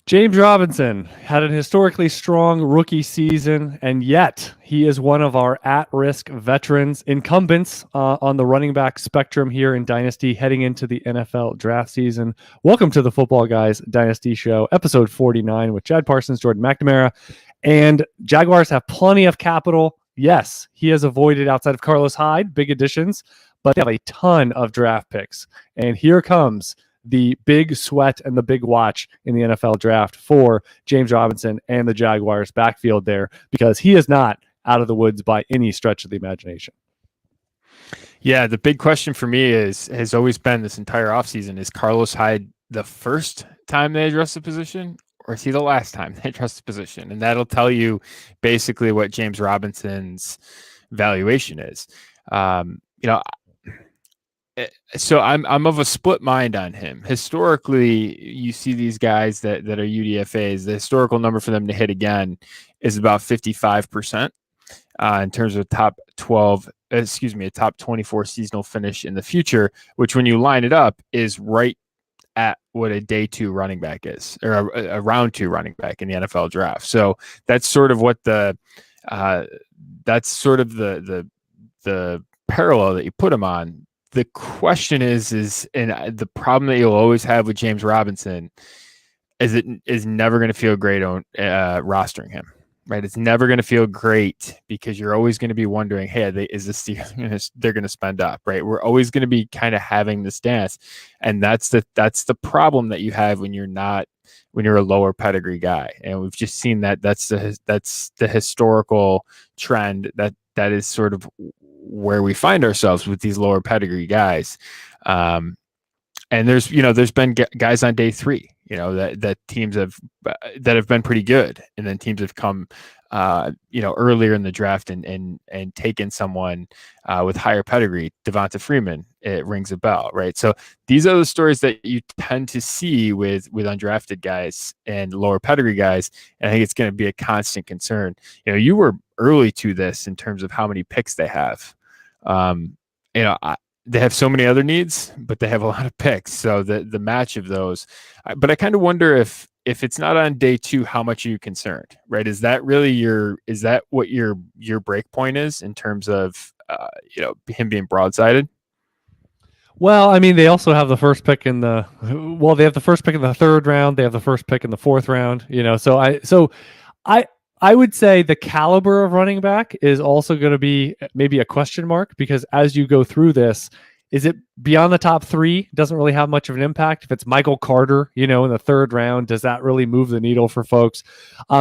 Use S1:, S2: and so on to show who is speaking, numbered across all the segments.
S1: James Robinson had an historically strong rookie season, and yet he is one of our at-risk veterans, incumbents on the running back spectrum here in Dynasty heading into the NFL draft season. Welcome to the Footballguys Dynasty Show, episode 49 with Chad Parsons, Jordan McNamara, and Jaguars have plenty of capital. Yes, he has avoided outside of Carlos Hyde, big additions, but they have a ton of draft picks. And here comes the big sweat and the big watch in the NFL draft for James Robinson and the Jaguars backfield there, because he is not out of the woods by any stretch of the imagination.
S2: Yeah, the big question for me has always been this entire offseason, is Carlos Hyde the first time they address the position, or is he the last time they address the position? And that'll tell you basically what James Robinson's valuation is. So I'm of a split mind on him. Historically, you see these guys that are UDFAs, the historical number for them to hit again is about 55% in terms of top 24 seasonal finish in the future, which when you line it up is right at what a day two running back is, or a round two running back in the NFL draft. So that's sort of what the parallel that you put him on. The question is the problem that you'll always have with James Robinson is it is never going to feel great on rostering him, right? It's never going to feel great because you're always going to be wondering, hey, they're going to spend up, right? We're always going to be kind of having this dance, and that's the problem that you have when you're a lower pedigree guy, and we've just seen that. That's the historical trend that is sort of where we find ourselves with these lower pedigree guys. And there's been guys on day three, that teams have been pretty good. And then teams have come, earlier in the draft and taken someone with higher pedigree. Devonta Freeman, it rings a bell, right? So these are the stories that you tend to see with undrafted guys and lower pedigree guys. And I think it's going to be a constant concern. You were early to this in terms of how many picks they have. They have so many other needs, but they have a lot of picks. So the match of those, but I kind of wonder if it's not on day two, how much are you concerned, right? Is that what your break point is in terms of, him being broadsided?
S1: Well, I mean, they also have the first pick they have the first pick in the third round. They have the first pick in the fourth round, so I would say the caliber of running back is also going to be maybe a question mark, because as you go through this, is it beyond the top three? Doesn't really have much of an impact. If it's Michael Carter, in the third round, does that really move the needle for folks?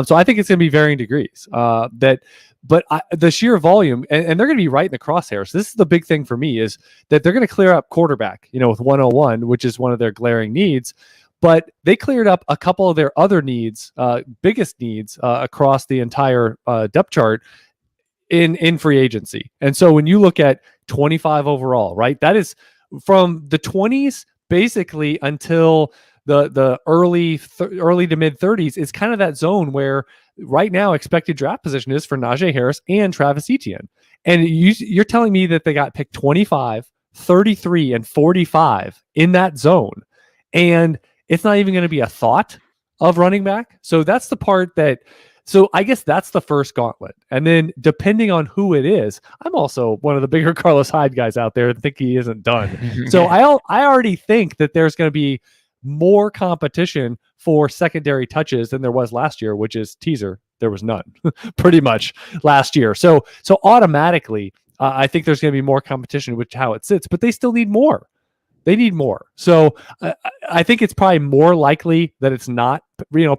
S1: So I think it's going to be varying degrees. But the sheer volume, and they're going to be right in the crosshairs. This is the big thing for me, is that they're going to clear up quarterback, with 101, which is one of their glaring needs. But they cleared up a couple of their other needs, biggest needs across the entire depth chart in free agency. And so when you look at 25 overall, right, that is from the 20s basically until the early to mid 30s is kind of that zone where right now expected draft position is for Najee Harris and Travis Etienne. And you're telling me that they got picked 25, 33, and 45 in that zone. And it's not even going to be a thought of running back. So that's the part so I guess that's the first gauntlet. And then depending on who it is, I'm also one of the bigger Carlos Hyde guys out there and think he isn't done. So I already think that there's going to be more competition for secondary touches than there was last year, which is teaser. There was none pretty much last year. So automatically, I think there's going to be more competition with how it sits, but they still need more. They need more. So I think it's probably more likely that it's not,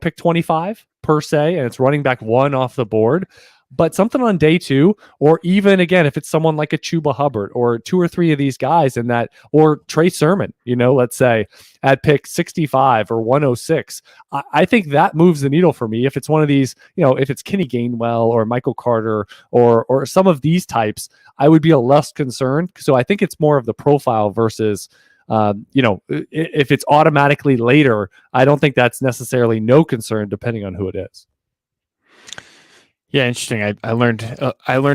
S1: pick 25 per se, and it's running back one off the board. But something on day two, or even again, if it's someone like a Chuba Hubbard or two or three of these guys in that, or Trey Sermon, let's say at pick 65 or 106, I think that moves the needle for me. If it's one of these, if it's Kenny Gainwell or Michael Carter or some of these types, I would be a less concerned. So I think it's more of the profile versus, if it's automatically later, I don't think that's necessarily no concern depending on who it is.
S2: Yeah, interesting. I learned a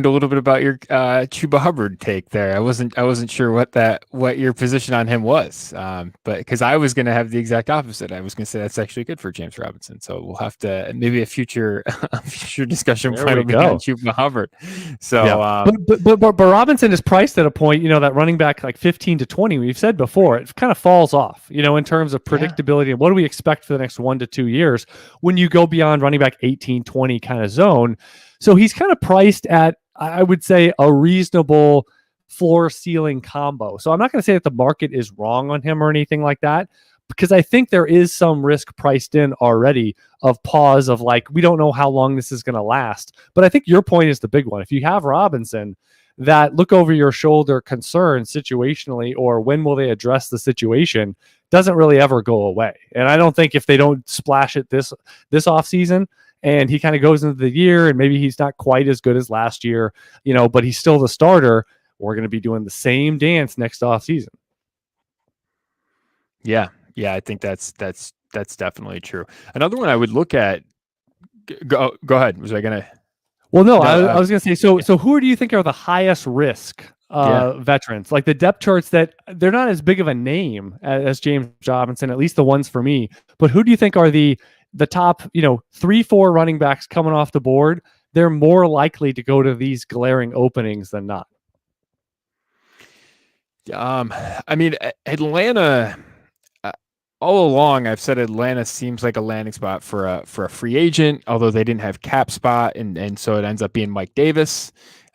S2: little bit about your Chuba Hubbard take there. I wasn't sure what your position on him was, but because I was going to have the exact opposite. I was going to say that's actually good for James Robinson. So we'll have to maybe a future a future discussion
S1: There
S2: point
S1: we
S2: will be on
S1: go.
S2: Chuba Hubbard.
S1: Yeah,
S2: So
S1: but Robinson is priced at a point, that running back like 15 to 20. We've said before, it kind of falls off, in terms of predictability and what do we expect for the next 1 to 2 years when you go beyond running back 18, 20 kind of zone. So he's kind of priced at, I would say, a reasonable floor ceiling combo. So I'm not going to say that the market is wrong on him or anything like that, because I think there is some risk priced in already of pause of like, we don't know how long this is going to last. But I think your point is the big one. If you have Robinson, that look over your shoulder concern situationally, or when will they address the situation, doesn't really ever go away. And I don't think if they don't splash it this offseason and he kind of goes into the year and maybe he's not quite as good as last year, but he's still the starter, we're going to be doing the same dance next offseason.
S2: yeah, I think that's definitely true. Another one I would look at. Go ahead. Was I gonna?
S1: Well, no, I was going to say. So who do you think are the highest risk veterans? Like the depth charts, that they're not as big of a name as James Robinson, at least the ones for me. But who do you think are the top, 3-4 running backs coming off the board? They're more likely to go to these glaring openings than not.
S2: I mean, Atlanta. All along, I've said Atlanta seems like a landing spot for a free agent, although they didn't have cap spot, and so it ends up being Mike Davis.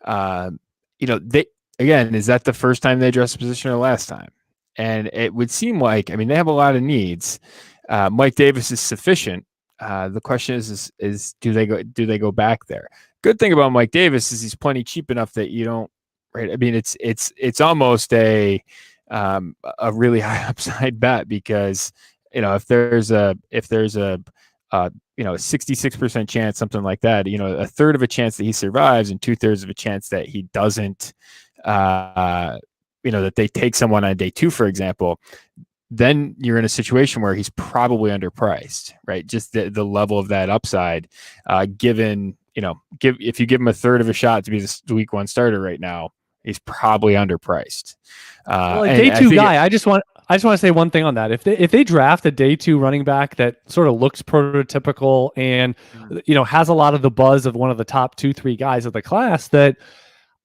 S2: They again, is that the first time they addressed the position or last time? And it would seem like, they have a lot of needs. Mike Davis is sufficient. The question is do they go back there? Good thing about Mike Davis is he's plenty cheap enough that you don't. Right. I mean, it's almost a really high upside bet, because if there's a 66% chance, something like that, a third of a chance that he survives and 2/3 of a chance that he doesn't, that they take someone on day 2, for example, then you're in a situation where he's probably underpriced, right? Just the level of that upside, given, if you give him a third of a shot to be the week 1 starter right now, he's probably underpriced.
S1: Well, a day 2 guy, I just want to say one thing on that. If they draft a day 2 running back that sort of looks prototypical and has a lot of the buzz of one of the top 2-3 guys of the class, that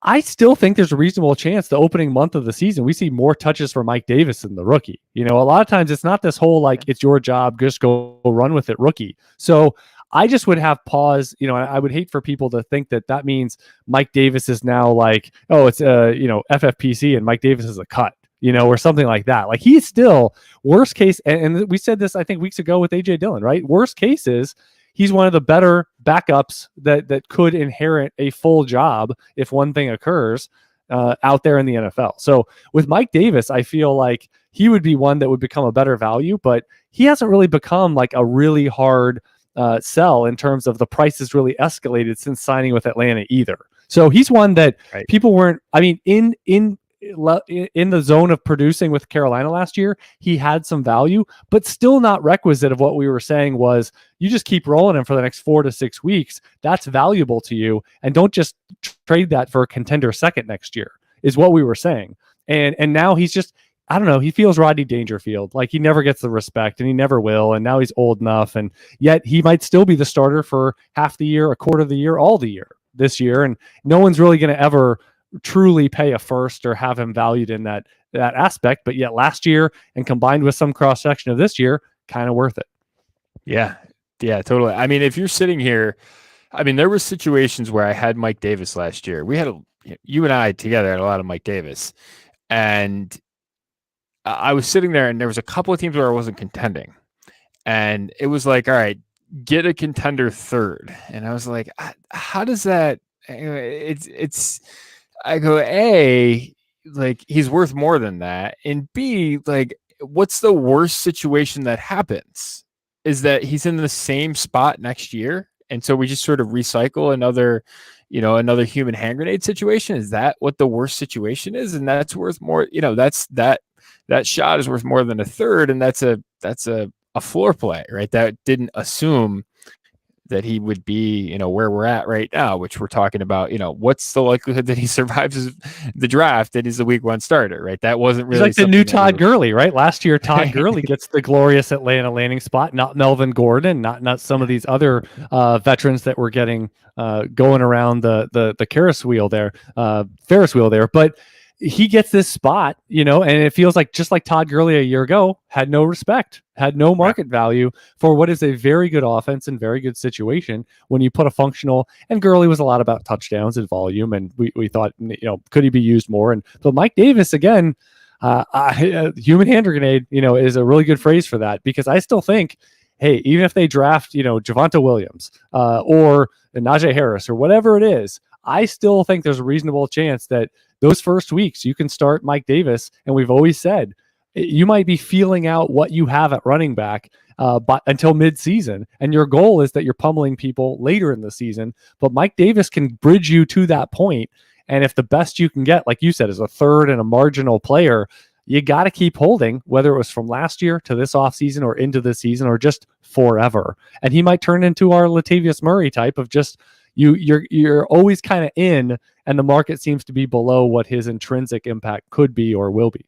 S1: I still think there's a reasonable chance the opening month of the season we see more touches for Mike Davis than the rookie. A lot of times it's not this whole like it's your job, just go run with it rookie. So I just would have pause. I would hate for people to think that means Mike Davis is now like, oh, it's FFPC and Mike Davis is a cut, or something like that. Like he's still worst case. And we said this, I think, weeks ago with AJ Dillon, right? Worst case is he's one of the better backups that could inherit a full job if one thing occurs out there in the NFL. So with Mike Davis, I feel like he would be one that would become a better value, but he hasn't really become like a really hard sell in terms of the price has really escalated since signing with Atlanta either. So he's one that people weren't, in the zone of producing with Carolina last year, he had some value, but still not requisite of what we were saying was you just keep rolling him for the next 4 to 6 weeks. That's valuable to you. And don't just trade that for a contender second next year is what we were saying. And now he's just, I don't know. He feels Rodney Dangerfield. Like he never gets the respect and he never will. And now he's old enough, and yet he might still be the starter for half the year, a quarter of the year, all the year this year. And no one's really going to ever truly pay a first or have him valued in that aspect. But yet last year and combined with some cross section of this year, kind of worth it.
S2: Yeah, totally. If you're sitting here, there were situations where I had Mike Davis last year. We had you and I together had a lot of Mike Davis, and I was sitting there and there was a couple of teams where I wasn't contending, and it was like, all right, get a contender third. And I was like, how does that, I go, A, like he's worth more than that. And B, like, what's the worst situation that happens is that he's in the same spot next year. And so we just sort of recycle another human hand grenade situation. Is that what the worst situation is? And that's worth more, that shot is worth more than a third. And that's a floor play, right? That didn't assume that he would be, where we're at right now, which we're talking about, what's the likelihood that he survives the draft and is a week 1 starter, right? That wasn't really
S1: He's like the new Todd Gurley, right? Last year, Todd Gurley gets the glorious Atlanta landing spot, not Melvin Gordon, not some of these other veterans that were getting going around the Ferris wheel there. But he gets this spot, and it feels like just like Todd Gurley a year ago had no respect, had no market value for what is a very good offense and very good situation when you put a functional. And Gurley was a lot about touchdowns and volume, and we thought, could he be used more? But Mike Davis again, human hand grenade, is a really good phrase for that, because I still think, hey, even if they draft, Javonte Williams or Najee Harris or whatever it is, I still think there's a reasonable chance that those first weeks you can start Mike Davis. And we've always said you might be feeling out what you have at running back but until mid-season. And your goal is that you're pummeling people later in the season. But Mike Davis can bridge you to that point. And if the best you can get, like you said, is a third and a marginal player, you got to keep holding, whether it was from last year to this offseason or into this season or just forever. And he might turn into our Latavius Murray type of just you're always kind of in, and the market seems to be below what his intrinsic impact could be or will be.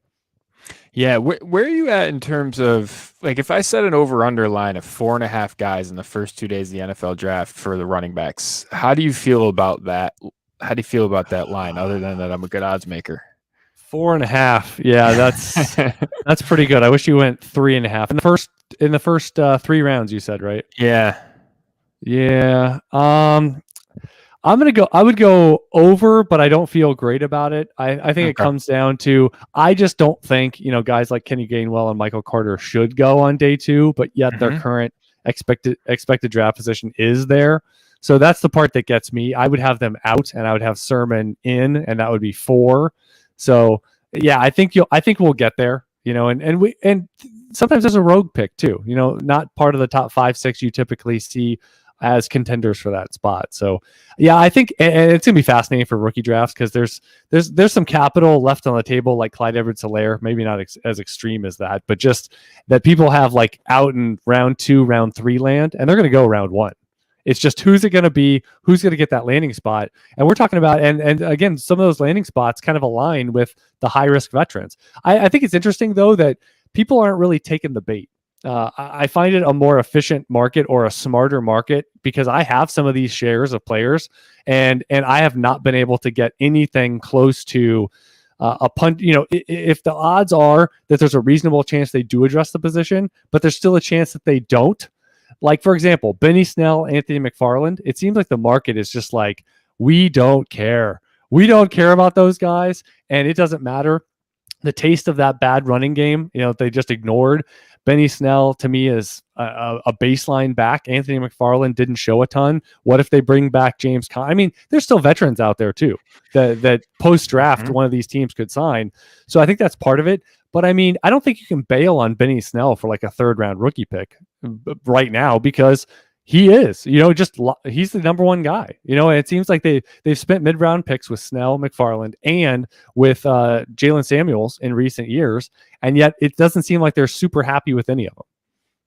S2: Yeah, where are you at in terms of, like, if I set an over-under line of 4.5 guys in the first 2 days of the NFL draft for the running backs, how do you feel about that? How do you feel about that line, other than that I'm a good odds maker?
S1: 4.5. Yeah, that's pretty good. I wish you went 3.5 in the first 3 rounds. You said, right?
S2: Yeah.
S1: I would go over, but I don't feel great about it. I think it comes down to, I just don't think, guys like Kenny Gainwell and Michael Carter should go on day 2, but yet their current expected draft position is there. So that's the part that gets me. I would have them out, and I would have Sermon in, and that would be 4. So yeah, I think we'll get there, and sometimes there's a rogue pick too, not part of the top 5-6 you typically see as contenders for that spot. So yeah, I think, and it's gonna be fascinating for rookie drafts, because there's some capital left on the table, like Clyde Edwards-Helaire, maybe not as extreme as that, but just that people have like out in round 2, round 3 land, and they're going to go round 1. It's just, who's it going to be? Who's going to get that landing spot? And we're talking about, and again, some of those landing spots kind of align with the high risk veterans. I think it's interesting though that people aren't really taking the bait. I find it a more efficient market, or a smarter market, because I have some of these shares of players, and I have not been able to get anything close to a punt. If the odds are that there's a reasonable chance they do address the position, but there's still a chance that they don't. Like, for example, Benny Snell, Anthony McFarland, it seems like the market is just like, we don't care. We don't care about those guys, and it doesn't matter. The taste of that bad running game, they just ignored. Benny Snell, to me, is a baseline back. Anthony McFarland didn't show a ton. What if they bring back James Conner? I mean, there's still veterans out there, too, that post-draft one of these teams could sign. So I think that's part of it. But, I mean, I don't think you can bail on Benny Snell for like a 3rd-round rookie pick right now, because he is, he's the number 1 guy, and it seems like they've spent mid-round picks with Snell, McFarland, and with Jalen Samuels in recent years, and yet it doesn't seem like they're super happy with any of them.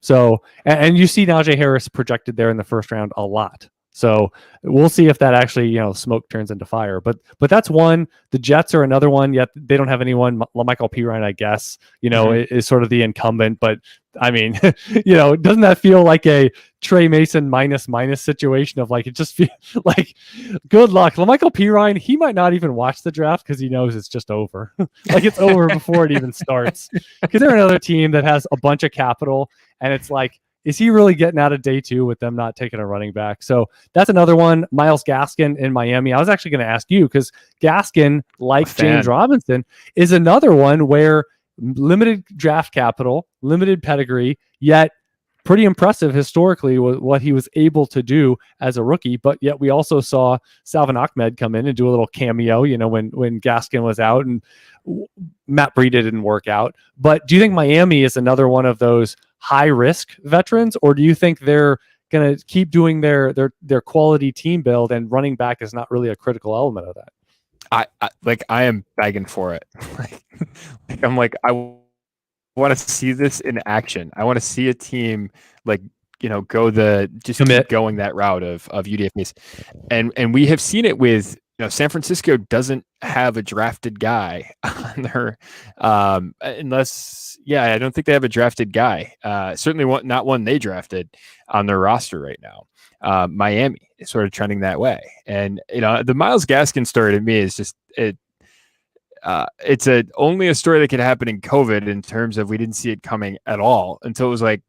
S1: So, and you see Najee Harris projected there in the 1st round a lot. So we'll see if that actually, smoke turns into fire. But that's one. The Jets are another one. Yet they don't have anyone. Michael Pirine, I guess, is sort of the incumbent. But I mean, doesn't that feel like a Trey Mason minus situation of like, it just feels like, good luck. Michael Pirine, he might not even watch the draft because he knows it's just over. Like, it's over before it even starts. Because they're another team that has a bunch of capital, and it's like, is he really getting out of day 2 with them not taking a running back? So that's another one. Myles Gaskin in Miami. I was actually going to ask you, because Gaskin, like James Robinson, is another one where limited draft capital, limited pedigree, yet pretty impressive historically what he was able to do as a rookie. But yet we also saw Salvin Ahmed come in and do a little cameo, when Gaskin was out, and Matt Breida didn't work out. But do you think Miami is another one of those high risk veterans, or do you think they're going to keep doing their quality team build, and running back is not really a critical element of that?
S2: I am begging for it. I want to see this in action. I want to see a team like
S1: Commit.
S2: keep going that route of UDFAs. And we have seen it with, San Francisco doesn't have a drafted guy on their, I don't think they have a drafted guy. Certainly not one they drafted on their roster right now. Miami is sort of trending that way. And, the Myles Gaskin story to me is just, it's only a story that could happen in COVID in terms of we didn't see it coming at all until it was like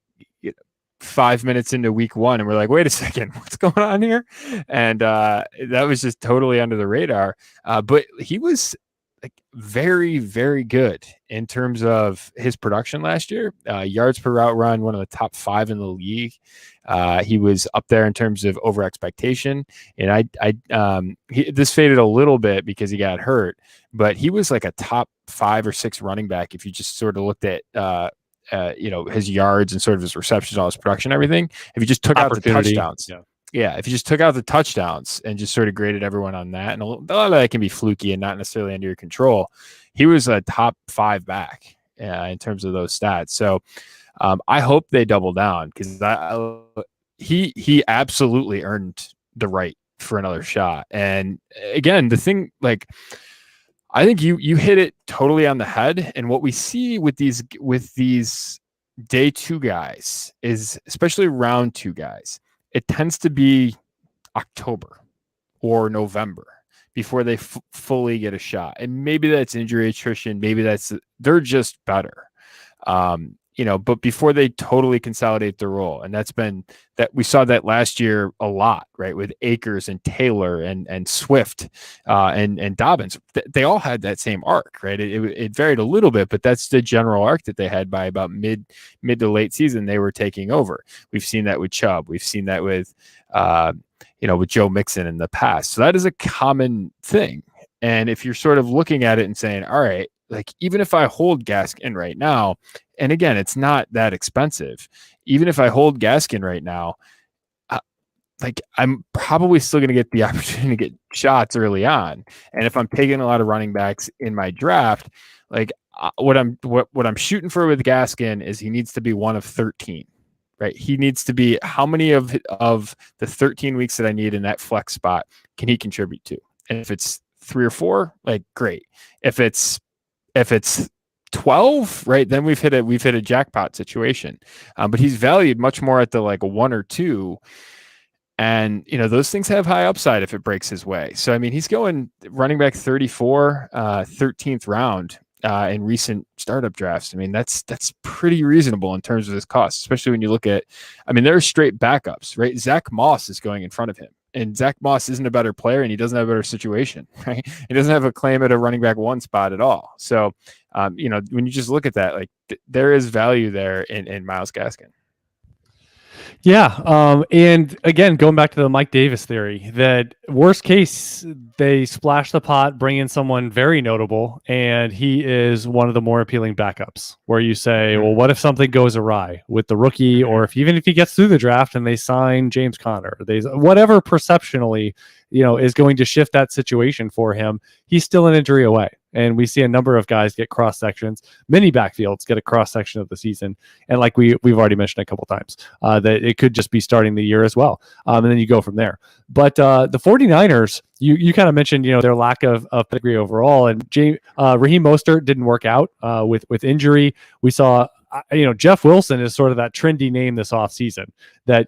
S2: 5 minutes into week 1. And we're like, wait a second, what's going on here? And that was just totally under the radar. But he was like very, very good in terms of his production last year. Yards per route run, one of the top 5 in the league. He was up there in terms of over expectation. And this faded a little bit because he got hurt, but he was like a top 5 or 6 running back if you just sort of looked at his yards and sort of his receptions, all his production, everything. If you just took out the touchdowns, if you just took out the touchdowns and just sort of graded everyone on that, and a lot of that can be fluky and not necessarily under your control, he was a top 5 back in terms of those stats. So I hope they double down because he absolutely earned the right for another shot. And again, the thing, like, I think you hit it totally on the head. And what we see with these day 2 guys is, especially round 2 guys, it tends to be October or November before they fully get a shot. And maybe that's injury attrition. Maybe they're just better. But before they totally consolidate their role. And that's been that we saw that last year a lot, right? With Akers and Taylor and Swift and Dobbins. They all had that same arc, right? It varied a little bit, but that's the general arc that they had by about mid to late season. They were taking over. We've seen that with Chubb. We've seen that with, with Joe Mixon in the past. So that is a common thing. And if you're sort of looking at it and saying, all right, like, even if I hold Gaskin right now, and again, it's not that expensive. Even if I hold Gaskin right now, I'm probably still going to get the opportunity to get shots early on. And if I'm taking a lot of running backs in my draft, like what I'm shooting for with Gaskin is he needs to be one of 13, right? He needs to be, how many of the 13 weeks that I need in that flex spot can he contribute to? And if it's 3 or 4, like, great. If it's 12, right, then we've hit a jackpot situation. But he's valued much more at the like 1 or 2. And, those things have high upside if it breaks his way. So, I mean, he's going running back 34, 13th round in recent startup drafts. I mean, that's pretty reasonable in terms of his cost, especially when you look at, there are straight backups, right? Zach Moss is going in front of him. And Zach Moss isn't a better player, and he doesn't have a better situation, right? He doesn't have a claim at a running back 1 spot at all. So, when you just look at that, like there is value there in Myles Gaskin.
S1: Yeah. And again, going back to the Mike Davis theory, that worst case, they splash the pot, bring in someone very notable, and he is one of the more appealing backups where you say, well, what if something goes awry with the rookie, or even if he gets through the draft and they sign James Conner, whatever perceptionally, is going to shift that situation for him, he's still an injury away. And we see a number of guys get cross sections. Many backfields get a cross section of the season, and like we've already mentioned a couple times, that it could just be starting the year as well, and then you go from there. But the 49ers, you kind of mentioned their lack of pedigree overall, and Raheem Mostert didn't work out with injury. We saw. Jeff Wilson is sort of that trendy name this offseason that,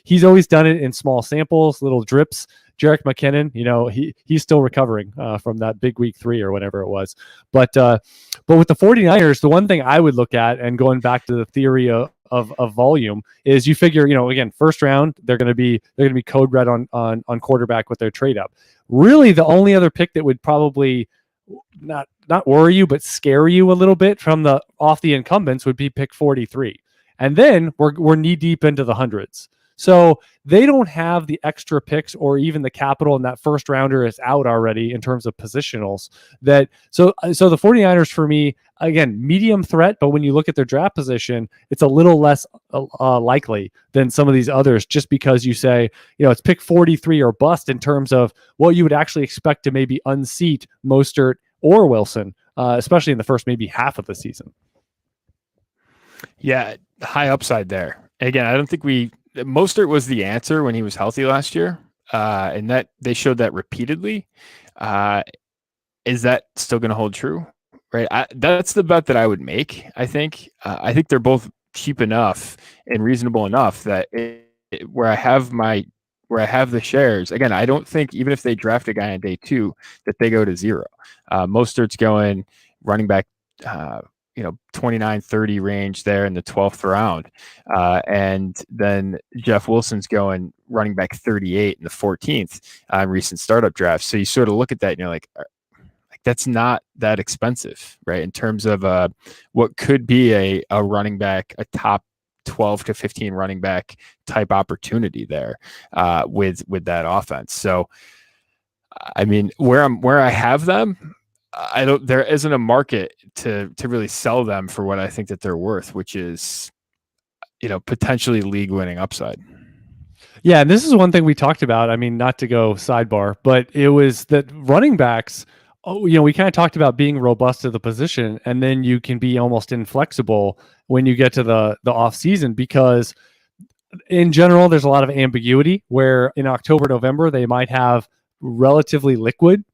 S1: he's always done it in small samples, little drips. Jerick McKinnon, he's still recovering from that big week 3 or whatever it was. But with the 49ers, the one thing I would look at, and going back to the theory of volume, is you figure, again, first round, they're going to be code red on quarterback with their trade up. Really, the only other pick that would probably not worry you, but scare you a little bit from off the incumbents would be pick 43. And then we're knee deep into the hundreds. So they don't have the extra picks or even the capital, and that first rounder is out already in terms of positionals. So the 49ers, for me, again, medium threat, but when you look at their draft position, it's a little less likely than some of these others, just because you say, it's pick 43 or bust in terms of what you would actually expect to maybe unseat Mostert or Wilson, especially in the first maybe half of the season.
S2: Yeah, high upside there. Again, I don't think we Mostert was the answer when he was healthy last year, and that they showed that repeatedly. Is that still going to hold true? Right, that's the bet that I would make. I think they're both cheap enough and reasonable enough that where I have the shares. Again, I don't think even if they draft a guy on day 2 that they go to 0. Mostert's going running back, 29-30 range there in the 12th round. And then Jeff Wilson's going running back 38 in the 14th on recent startup drafts. So you sort of look at that and you're like that's not that expensive, right? In terms of what could be a running back, a top 12 to 15 running back type opportunity there with that offense. So, I mean, where I have them, there isn't a market to really sell them for what I think that they're worth, which is, potentially league winning upside.
S1: Yeah, and this is one thing we talked about. I mean, not to go sidebar, but it was that running backs, we kind of talked about being robust to the position, and then you can be almost inflexible when you get to the off season, because in general, there's a lot of ambiguity where in October, November, they might have relatively liquid,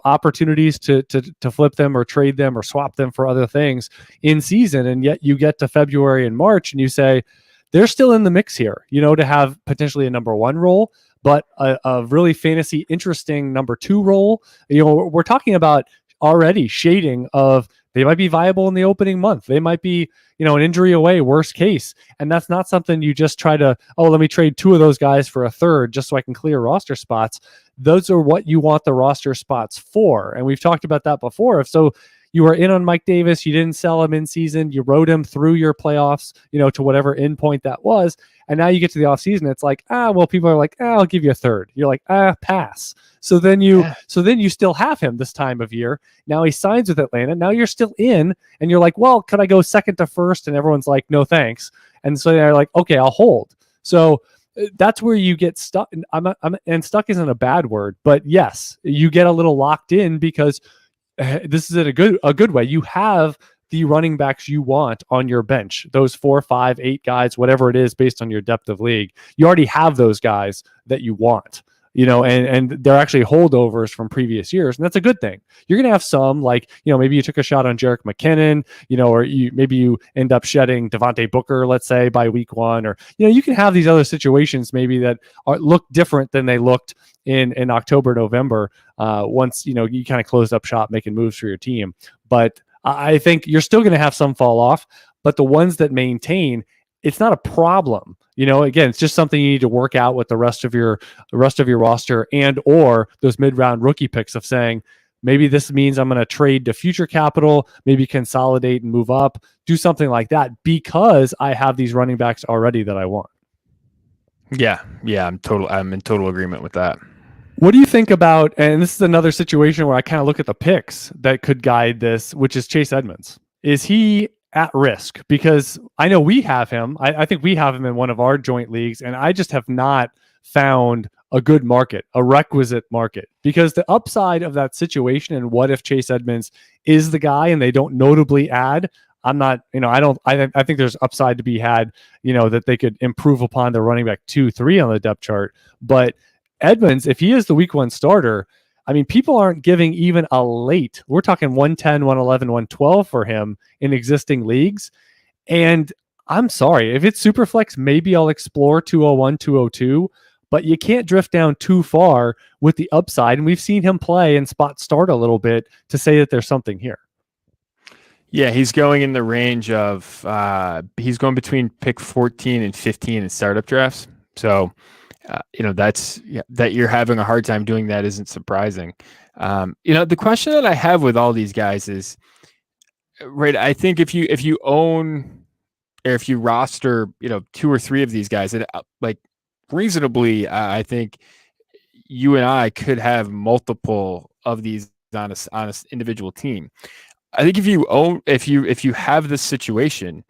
S1: opportunities to flip them or trade them or swap them for other things in season. And yet you get to February and March and you say, they're still in the mix here, to have potentially a number 1 role, but a really fantasy interesting number 2 role. We're talking about already shading of they might be viable in the opening month. They might be, an injury away, worst case. And that's not something you just try to, let me trade 2 of those guys for a third just so I can clear roster spots. Those are what you want the roster spots for. And we've talked about that before. So you were in on Mike Davis, you didn't sell him in season, you rode him through your playoffs, to whatever end point that was. And now you get to the offseason, it's like, people are like, I'll give you a third. You're like, pass. So then you still have him this time of year. Now he signs with Atlanta. Now you're still in, and you're like, well, could I go second to first? And everyone's like, no, thanks. And so they're like, okay, I'll hold. So that's where you get stuck. And stuck isn't a bad word, but yes, you get a little locked in because this is a good way. You have the running backs you want on your bench, those 4, 5, 8 guys, whatever it is, based on your depth of league. You already have those guys that you want, and they're actually holdovers from previous years. And that's a good thing. You're going to have some like, maybe you took a shot on Jerick McKinnon, or maybe you end up shedding Devontae Booker, let's say by week 1, or, you can have these other situations maybe that look different than they looked in October, November, once, you kind of closed up shop making moves for your team. But I think you're still going to have some fall off, but the ones that maintain, it's not a problem. Again, it's just something you need to work out with the rest of your roster and or those mid-round rookie picks of saying, maybe this means I'm going to trade to future capital, maybe consolidate and move up, do something like that because I have these running backs already that I want.
S2: Yeah, I'm in total agreement with that.
S1: What do you think about, and this is another situation where I kind of look at the picks that could guide this, which is Chase Edmonds. Is he at risk? Because I know we have him. I think we have him in one of our joint leagues, and I just have not found a good market, a requisite market. Because the upside of that situation, and what if Chase Edmonds is the guy and they don't notably add, I'm not, I think there's upside to be had, that they could improve upon the running back 2, 3 on the depth chart. But Edmonds, if he is the week 1 starter, I mean, people aren't giving even a late. We're talking 110, 111, 112 for him in existing leagues. And I'm sorry, if it's Superflex, maybe I'll explore 201, 202, but you can't drift down too far with the upside. And we've seen him play and spot start a little bit to say that there's something here.
S2: Yeah, he's going in the range of, he's going between pick 14 and 15 in startup drafts. So, that you're having a hard time doing that isn't surprising. The question that I have with all these guys is, right, I think if you own or if you roster, 2 or 3 of these guys, and like reasonably, I think you and I could have multiple of these on a individual team. I think if you have this situation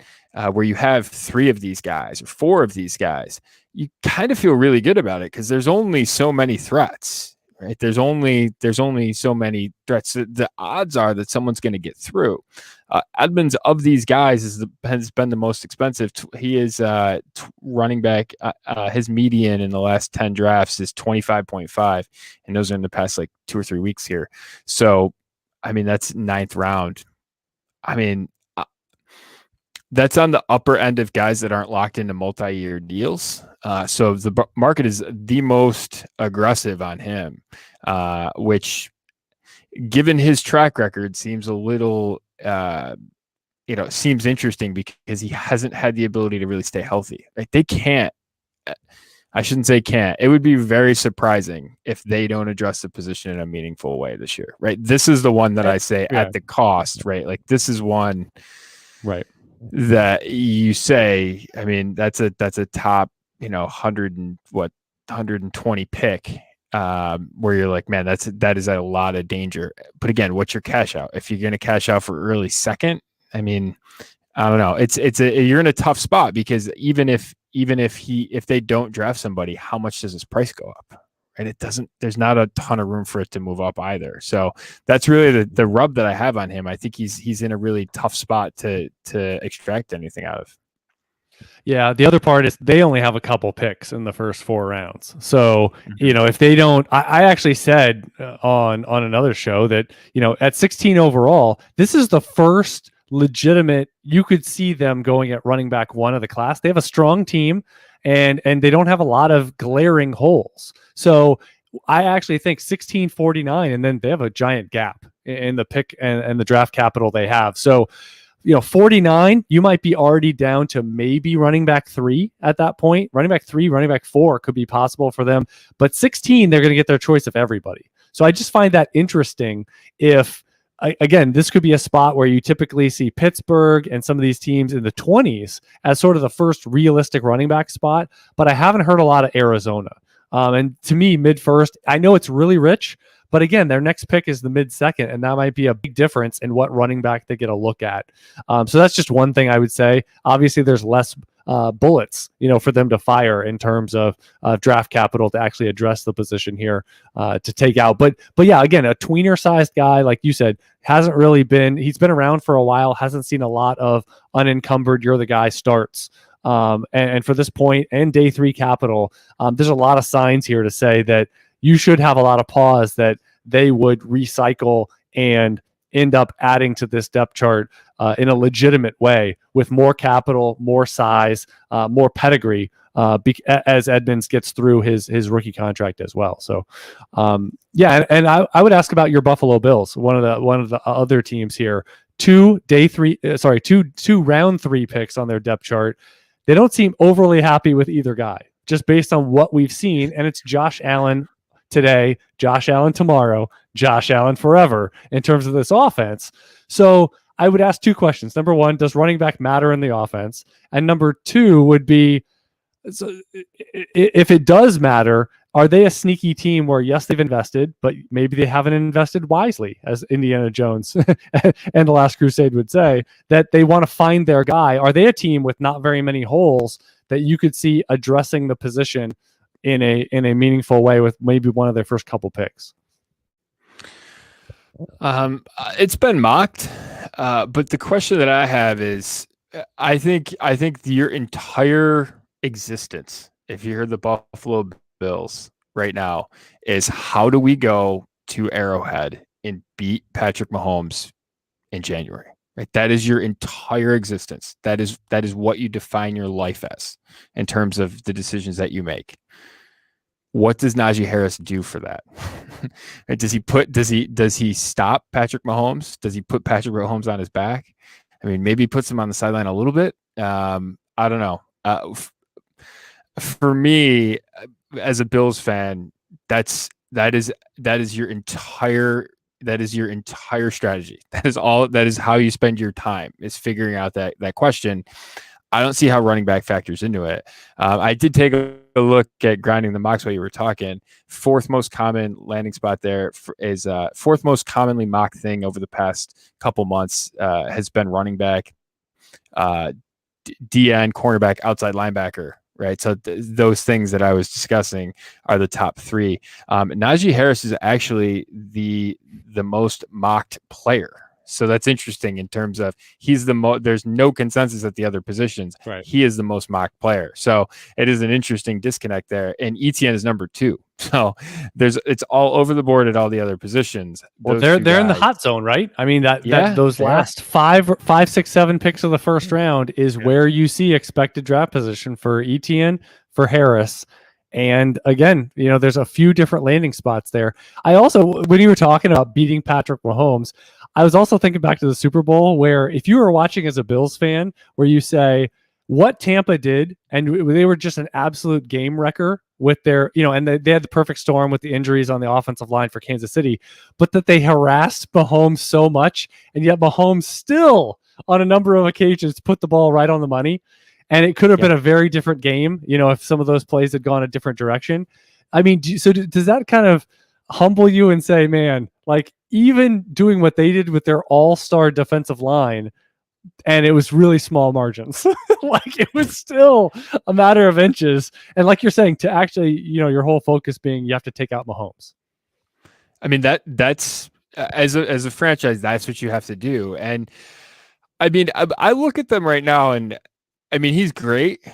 S2: where you have 3 of these guys or 4 of these guys, you kind of feel really good about it because there's only so many threats, right? There's only so many threats. The odds are that someone's going to get through. Edmonds, of these guys, has been the most expensive. He is running back. His median in the last 10 drafts is 25.5, and those are in the past like 2 or 3 weeks here. So, I mean, that's 9th round. I mean, that's on the upper end of guys that aren't locked into multi-year deals. So the market is the most aggressive on him, which, given his track record, seems a little, seems interesting because he hasn't had the ability to really stay healthy. Like, they can't. I shouldn't say can't. It would be very surprising if they don't address the position in a meaningful way this year, right? This is the one that I say at the cost, right? Like, this is one,
S1: right,
S2: that you say, I mean, that's a top, 120 pick, where you're like, man, that is a lot of danger. But again, what's your cash out? If you're going to cash out for early second, I mean, I don't know. You're in a tough spot, because even if they don't draft somebody, how much does his price go up? Right? There's not a ton of room for it to move up either. So that's really the rub that I have on him. I think he's in a really tough spot to extract anything out of.
S1: Yeah, the other part is they only have a couple picks in the first 4 rounds. So, if they don't, I actually said on another show that, at 16 overall, this is the first legitimate, you could see them going at running back 1 of the class. They have a strong team, and they don't have a lot of glaring holes. So I actually think 16-49, and then they have a giant gap in the pick and the draft capital they have. So, 49, you might be already down to maybe running back 3 at that point. Running back 3, running back 4 could be possible for them. But 16, they're going to get their choice of everybody. So I just find that interesting. If, again, this could be a spot where you typically see Pittsburgh and some of these teams in the 20s as sort of the first realistic running back spot. But I haven't heard a lot of Arizona. And to me, mid-first, I know it's really rich, but again, their next pick is the mid-second, and that might be a big difference in what running back they get a look at. So that's just one thing I would say. Obviously, there's less bullets, for them to fire in terms of draft capital to actually address the position here to take out. But yeah, again, a tweener-sized guy, like you said, hasn't really been. He's been around for a while, hasn't seen a lot of unencumbered, you're the guy starts. And for this point and day 3 capital, there's a lot of signs here to say that you should have a lot of pause that they would recycle and end up adding to this depth chart in a legitimate way with more capital, more size, more pedigree as Edmonds gets through his rookie contract as well. So, yeah, and I would ask about your Buffalo Bills, one of the other teams here. 2 round 3 picks on their depth chart. They don't seem overly happy with either guy, just based on what we've seen. And it's Josh Allen today, Josh Allen tomorrow, Josh Allen forever in terms of this offense. So I would ask 2 questions. Number 1, does running back matter in the offense? And number 2 would be, so if it does matter, are they a sneaky team where, yes, they've invested, but maybe they haven't invested wisely, as Indiana Jones and The Last Crusade would say, that they want to find their guy? Are they a team with not very many holes that you could see addressing the position in a meaningful way with maybe one of their first couple picks?
S2: It's been mocked, but the question that I have is, I think your entire existence, if you hear the Buffalo Bills right now, is how do we go to Arrowhead and beat Patrick Mahomes in January? Right? That is your entire existence. That is what you define your life as in terms of the decisions that you make. What does Najee Harris do for that? Does he stop Patrick Mahomes? Does he put Patrick Mahomes on his back? I mean, maybe he puts him on the sideline a little bit. I don't know. For me, as a Bills fan, that is your entire strategy. That is how you spend your time, is figuring out that question. I don't see how running back factors into it. I did take a look at grinding the mocks while you were talking. 4th most common landing spot there is 4th most commonly mocked thing over the past couple months has been running back, DN, cornerback, outside linebacker. right? So those things that I was discussing are the top three. Najee Harris is actually the most mocked player. So that's interesting in terms of he's there's no consensus at the other positions.
S1: Right.
S2: He is the most mocked player. So it is an interesting disconnect there. And ETN is number 2. So it's all over the board at all the other positions.
S1: Well, they're in the hot zone, right? I mean, those last 5, 6, 7 picks of the first round is where you see expected draft position for ETN, for Harris. And again, there's a few different landing spots there. I also, when you were talking about beating Patrick Mahomes, I was also thinking back to the Super Bowl, where if you were watching as a Bills fan, where you say what Tampa did, and they were just an absolute game wrecker with their, and they had the perfect storm with the injuries on the offensive line for Kansas City, but that they harassed Mahomes so much, and yet Mahomes still, on a number of occasions, put the ball right on the money. And it could have been a very different game, if some of those plays had gone a different direction. I mean, does that kind of humble you and say, man, like even doing what they did with their all-star defensive line, and it was really small margins, like it was still a matter of inches. And like you're saying, to actually, your whole focus being you have to take out Mahomes.
S2: I mean, that's as a franchise, that's what you have to do. And I mean, I look at them right now, and I mean, he's great.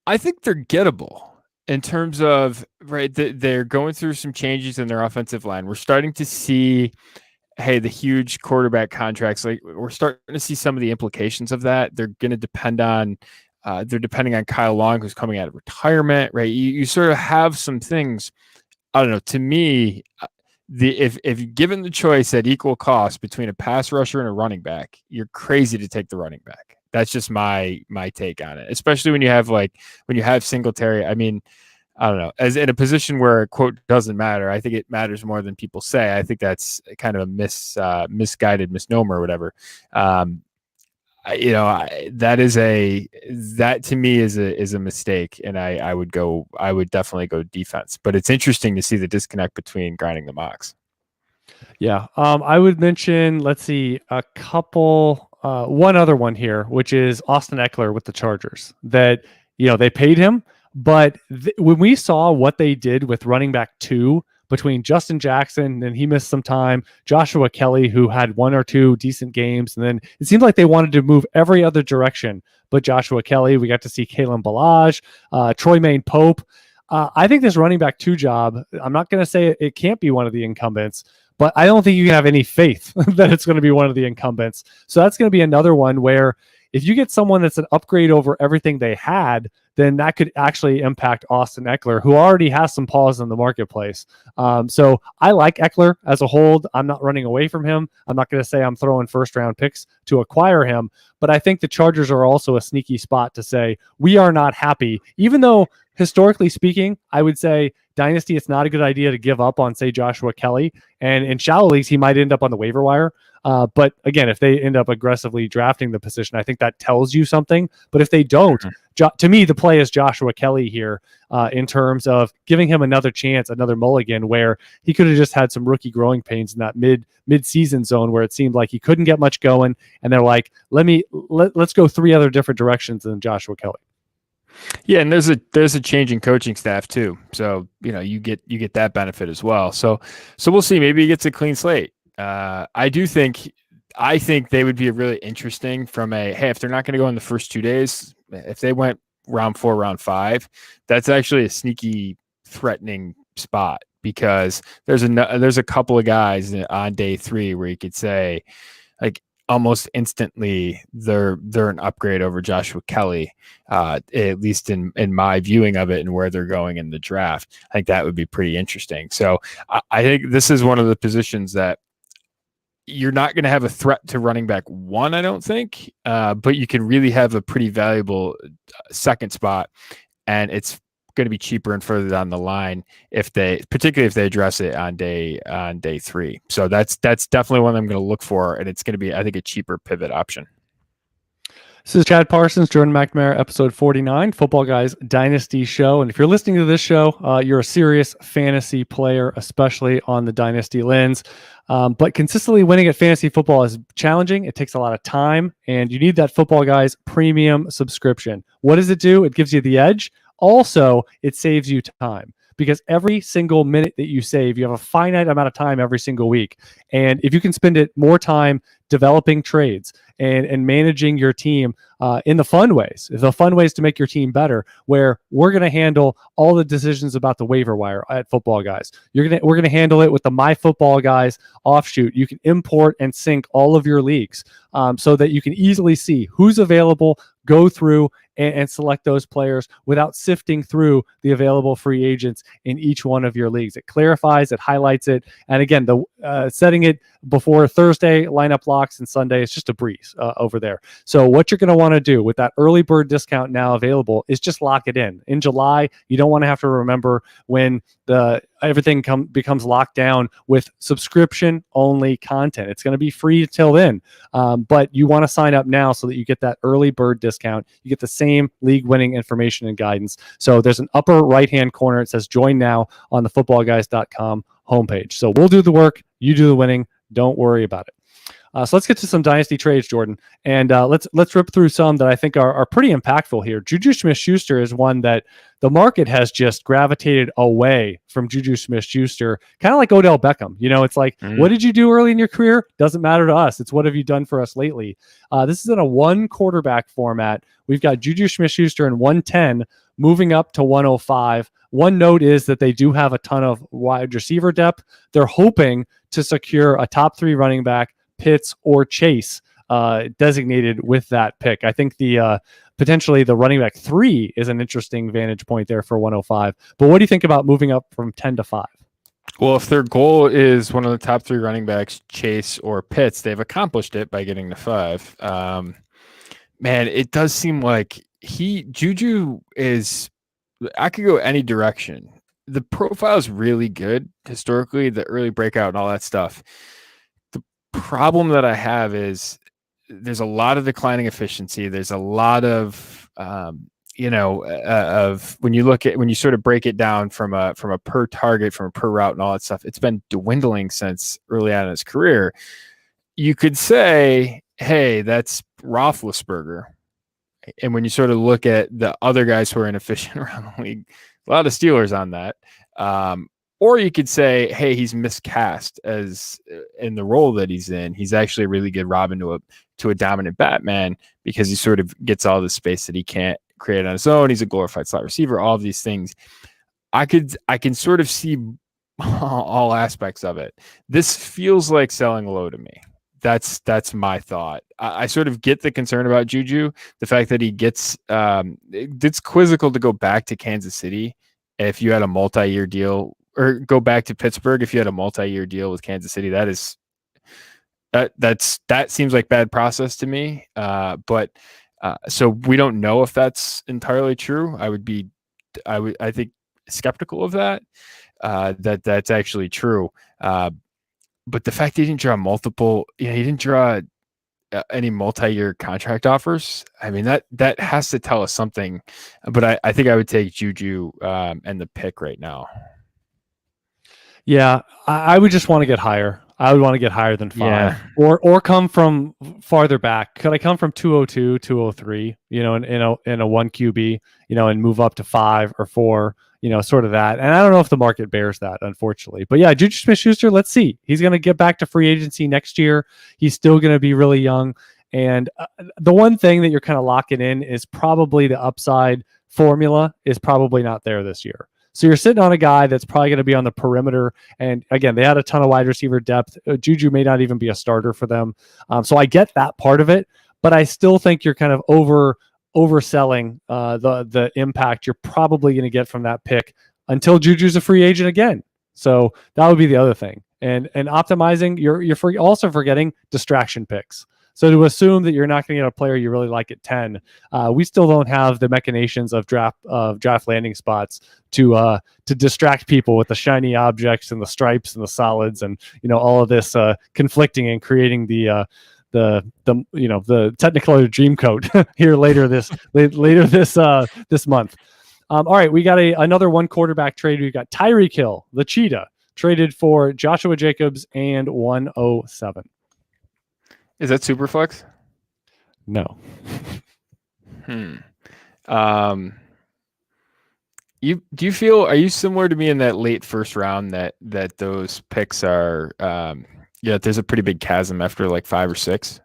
S2: I think they're gettable in terms of, right, they're going through some changes in their offensive line. We're starting to see, hey, the huge quarterback contracts, like we're starting to see some of the implications of that. They're going to depend on, they're depending on Kyle Long, who's coming out of retirement, right? You sort of have some things, I don't know, to me, if given the choice at equal cost between a pass rusher and a running back, you're crazy to take the running back. That's just my take on it, especially when you have Singletary. I mean, I don't know, as in a position where quote doesn't matter. I think it matters more than people say. I think that's kind of a misguided misnomer or whatever. That to me is a mistake. And I would definitely go defense, but it's interesting to see the disconnect between grinding the mocks.
S1: Yeah. I would mention, let's see, a couple, one other one here, which is Austin Eckler with the Chargers, that, they paid him, but when we saw what they did with running back 2 between Justin Jackson, and he missed some time, Joshua Kelly, who had 1 or 2 decent games, and then it seemed like they wanted to move every other direction but Joshua Kelly. We got to see Kalen Ballage, Troy Maine Pope. I think this running back 2 job, I'm not going to say it can't be one of the incumbents, but I don't think you can have any faith that it's going to be one of the incumbents. So that's going to be another one where if you get someone that's an upgrade over everything they had, then that could actually impact Austin Eckler, who already has some pause in the marketplace. So I like Eckler as a hold. I'm not running away from him. I'm not going to say I'm throwing first-round picks to acquire him, but I think the Chargers are also a sneaky spot to say we are not happy, even though historically speaking, I would say Dynasty, it's not a good idea to give up on, say, Joshua Kelly. And in shallow leagues, he might end up on the waiver wire. But again, if they end up aggressively drafting the position, I think that tells you something. But if they don't, to me, the play is Joshua Kelly here in terms of giving him another chance, another mulligan, where he could have just had some rookie growing pains in that mid-season zone where it seemed like he couldn't get much going. And they're like, let's go 3 other different directions than Joshua Kelly.
S2: Yeah, and there's a changing coaching staff too, so you get that benefit as well. So we'll see. Maybe he gets a clean slate. I think they would be really interesting from if they're not going to go in the first 2 days, if they went round 4, round 5, that's actually a sneaky, threatening spot, because there's a couple of guys on day 3 where you could say, like, almost instantly they're an upgrade over Joshua Kelly, at least in my viewing of it and where they're going in the draft. I think that would be pretty interesting. So I think this is one of the positions that you're not going to have a threat to running back 1, I don't think, but you can really have a pretty valuable second spot, and it's going to be cheaper and further down the line particularly if they address it on day 3. So that's definitely one I'm going to look for, and it's going to be, I think, a cheaper pivot option.
S1: This is Chad Parsons, Jordan McNamara, episode 49, Footballguys Dynasty show. And if you're listening to this show, you're a serious fantasy player, especially on the Dynasty lens. But consistently winning at fantasy football is challenging. It takes a lot of time, and you need that Footballguys premium subscription. What does it do? It gives you the edge Also, it saves you time because every single minute that you save, you have a finite amount of time every single week. And if you can spend it more time developing trades and managing your team in the fun ways to make your team better, where we're going to handle all the decisions about the waiver wire at Football Guys. We're going to handle it with the My Football Guys offshoot. You can import and sync all of your leagues so that you can easily see who's available, go through and select those players without sifting through the available free agents in each one of your leagues. It clarifies, it highlights it. And again, the setting it before Thursday lineup locks and Sunday is just a breeze over there. So what you're going to want to do with that early bird discount now available is just lock it in. In July, you don't want to have to remember when everything becomes locked down with subscription only content. It's going to be free till then, but you want to sign up now so that you get that early bird discount. You get the same league winning information and guidance. So there's an upper right hand corner. It says join now on the footballguys.com homepage. So we'll do the work, you do the winning. Don't worry about it. So let's get to some dynasty trades, Jordan, and let's rip through some that I think are pretty impactful here. JuJu Smith-Schuster is one that the market has just gravitated away from JuJu Smith-Schuster, kind of like Odell Beckham. You know, it's like, what did you do early in your career? Doesn't matter to us. It's what have you done for us lately? This is in a one quarterback format. We've got JuJu Smith-Schuster in 110, moving up to 105. One note is that they do have a ton of wide receiver depth. They're hoping to secure a top 3 running back, Pitts or Chase, designated with that pick. I think the potentially the running back 3 is an interesting vantage point there for 105. But what do you think about moving up from 10 to 5?
S2: Well, if their goal is one of the top 3 running backs, Chase or Pitts, they've accomplished it by getting to 5. Man, it does seem like JuJu is, I could go any direction. The profile is really good historically, the early breakout and all that stuff. The problem that I have is there's a lot of declining efficiency. There's a lot of, of when you sort of break it down from a per target, from a per route and all that stuff, it's been dwindling since early on in his career. You could say, hey, that's Roethlisberger. And when you sort of look at the other guys who are inefficient around the league, a lot of Steelers on that. Or you could say, hey, he's miscast as in the role that he's in. He's actually a really good Robin to a dominant Batman because he sort of gets all the space that he can't create on his own. He's a glorified slot receiver, all of these things. I can sort of see all aspects of it. This feels like selling low to me. That's my thought. I sort of get the concern about JuJu, the fact that he gets it's quizzical to go back to Kansas City if you had a multi-year deal, or go back to Pittsburgh if you had a multi-year deal with Kansas City. That seems like bad process to me. But so we don't know if that's entirely true. I think skeptical of that. That's actually true. But the fact that he didn't draw he didn't draw any multi-year contract offers. I mean, that has to tell us something. But I think I would take JuJu and the pick right now.
S1: Yeah, I would just want to get higher. I would want to get higher than 5, or come from farther back. Could I come from 202, 203? In a 1 QB, and move up to 5 or 4. Sort of that. And I don't know if the market bears that, unfortunately. But yeah, JuJu Smith-Schuster, let's see. He's going to get back to free agency next year. He's still going to be really young. And the one thing that you're kind of locking in is probably the upside formula is probably not there this year. So you're sitting on a guy that's probably going to be on the perimeter. And again, they had a ton of wide receiver depth. JuJu may not even be a starter for them. So I get that part of it, but I still think you're kind of overselling the impact you're probably going to get from that pick until JuJu's a free agent again. So that would be the other thing. And optimizing, you're also forgetting distraction picks. So to assume that you're not going to get a player you really like at 10, we still don't have the machinations of draft landing spots to distract people with the shiny objects and the stripes and the solids and all of this conflicting and creating the Technicolor Dream Coat here later this month. All right, we got another one quarterback trade. We got Tyreek Hill, the cheetah, traded for Joshua Jacobs and 107.
S2: Is that Superflex?
S1: No.
S2: Are you similar to me in that late first round that those picks are there's a pretty big chasm after like 5 or 6?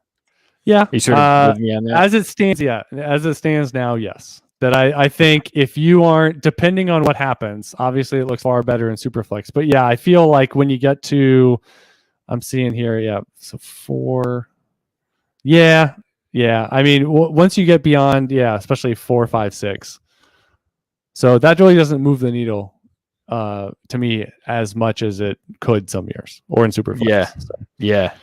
S1: Yeah.
S2: Are you sort of with me on that?
S1: As it stands, yeah. As it stands now, yes. That I think if you aren't, depending on what happens, obviously it looks far better in Superflex. But yeah, I feel like when you get to, I'm seeing here, yeah, so 4. Yeah. Yeah. I mean, once you get beyond, yeah, especially 4, 5, 6. So that really doesn't move the needle to me as much as it could some years or in Superflex.
S2: Yeah.
S1: So.
S2: Yeah.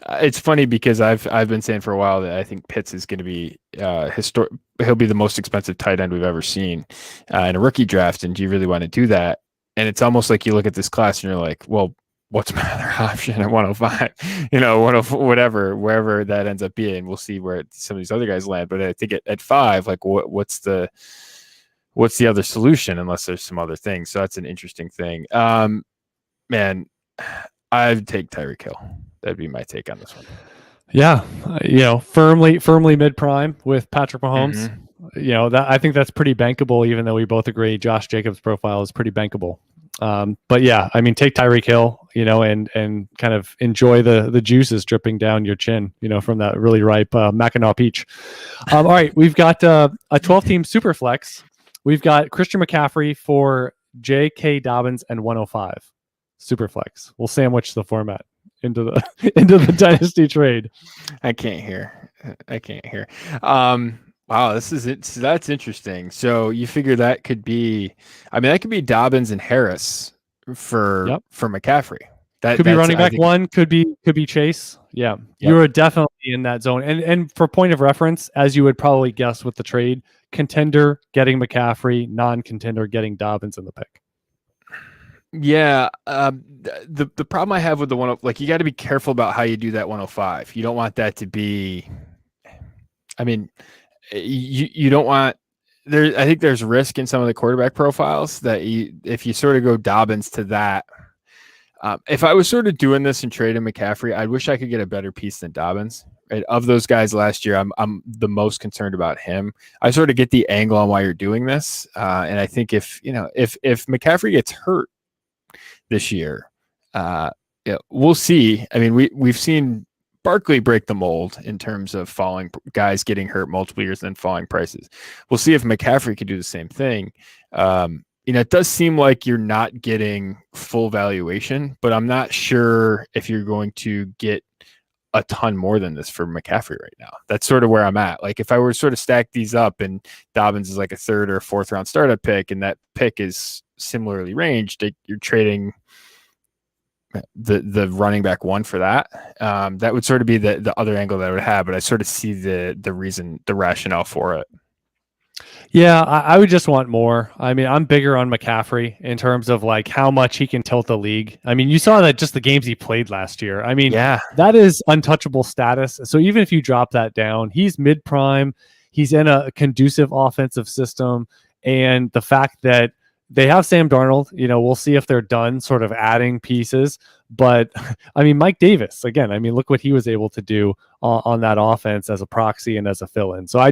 S2: It's funny because I've been saying for a while that I think Pitts is going to be he'll be the most expensive tight end we've ever seen in a rookie draft. And do you really want to do that? And it's almost like you look at this class and you're like, well, what's my other option at 105? 105, whatever, wherever that ends up being. We'll see where some of these other guys land. But I think at 5, like what's the other solution unless there's some other thing? So that's an interesting thing. Man, I'd take Tyreek Hill. That'd be my take on this one.
S1: Yeah, firmly mid prime with Patrick Mahomes.
S2: Mm-hmm.
S1: That I think that's pretty bankable. Even though we both agree Josh Jacobs' profile is pretty bankable. But yeah, I mean, take Tyreek Hill, and kind of enjoy the juices dripping down your chin, from that really ripe Mackinac peach. All right, we've got a 12-team super flex. We've got Christian McCaffrey for J.K. Dobbins and 105 super flex. We'll sandwich the format into the Dynasty trade.
S2: I can't hear. Wow, that's interesting. So you figure that could be, that could be Dobbins and Harris for McCaffrey. That
S1: could be running back 1, could be Chase. Yeah. Yep. You are definitely in that zone. And for point of reference, as you would probably guess with the trade, contender getting McCaffrey, non-contender getting Dobbins in the pick.
S2: Yeah, the problem I have with the one, like, you got to be careful about how you do that 105. You don't want that to be. I mean, you don't want there. I think there's risk in some of the quarterback profiles that if you sort of go Dobbins to that. If I was sort of doing this and trading McCaffrey, I wish I could get a better piece than Dobbins. Right? Of those guys last year, I'm the most concerned about him. I sort of get the angle on why you're doing this, and I think if McCaffrey gets hurt this year, we'll see. I mean, we've seen Barkley break the mold in terms of falling guys getting hurt multiple years and then falling prices. We'll see if McCaffrey could do the same thing. It does seem like you're not getting full valuation, but I'm not sure if you're going to get a ton more than this for McCaffrey right now. That's sort of where I'm at. Like, if I were to sort of stack these up and Dobbins is like a 3rd or 4th round startup pick, and that pick is similarly ranged, you're trading the running back 1 for that. That would sort of be the other angle that I would have, but I sort of see the rationale for it.
S1: Yeah, I would just want more. I mean, I'm bigger on McCaffrey in terms of like how much he can tilt the league. I mean, you saw that just the games he played last year. I mean, that is untouchable status. So even if you drop that down, he's mid prime. He's in a conducive offensive system, and the fact that they have Sam Darnold, we'll see if they're done sort of adding pieces. But I mean, Mike Davis, again, look what he was able to do on that offense as a proxy and as a fill-in. So I